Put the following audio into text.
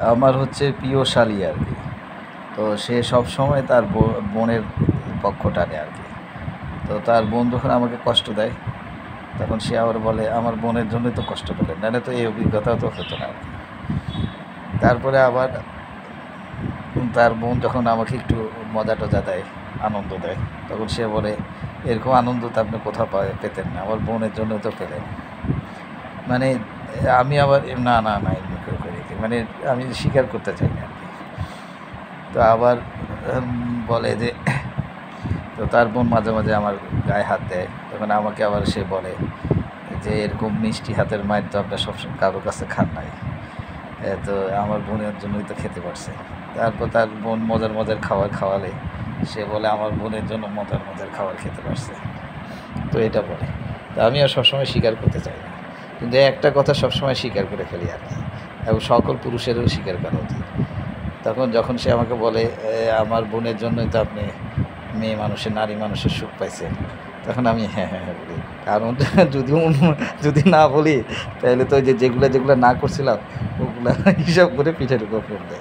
আমার হচ্ছে প্রিয় শালী আর কি। তো সে সবসময় তার বোনের পক্ষ টানে আর কি। তো তার বোন যখন আমাকে কষ্ট দেয়, তখন সে আবার বলে আমার বোনের জন্যই তো কষ্ট পেলেন, নাহলে তো এই অভিজ্ঞতাও তো হতো না আর কি। তারপরে আবার তার বোন যখন আমাকে একটু মজা টজা দেয়, আনন্দ দেয়, তখন সে বলে এরকম আনন্দ তো আপনি কোথাও পেতেন না, আমার বোনের জন্য তো পেলেন। মানে আমি আবার না না না এমনি করে করি কি, মানে আমি স্বীকার করতে চাই না আর কি। তো আবার বলে যে, তো তার বোন মাঝে মাঝে আমার গায়ে হাত দেয়, তখন আমাকে আবার সে বলে যে এরকম মিষ্টি হাতের মায়ের তো আপনার সবসময় কারোর কাছে খান নাই, তো আমার বোনের জন্যই তো খেতে পারছে। তারপর তার বোন মজার মজার খাবার খাওয়ালে সে বলে আমার বোনের জন্য মজার মজার খাবার খেতে পারছে। তো এটা বলে, তো আমি আর সবসময় স্বীকার করতে চাই না, কিন্তু একটা কথা সবসময় স্বীকার করে ফেলি আর কি, এবং সকল পুরুষেরও স্বীকার করা উচিত। তখন যখন সে আমাকে বলে আমার বোনের জন্যই তো আপনি মেয়ে মানুষের, নারী মানুষের সুখ পাইছেন, তখন আমি হ্যাঁ হ্যাঁ হ্যাঁ বলি। কারণ যদি যদি না বলি তাহলে তো যেগুলো যেগুলো না করছিলাম ওগুলা হিসাব করে পিঠের উপর পড়বে।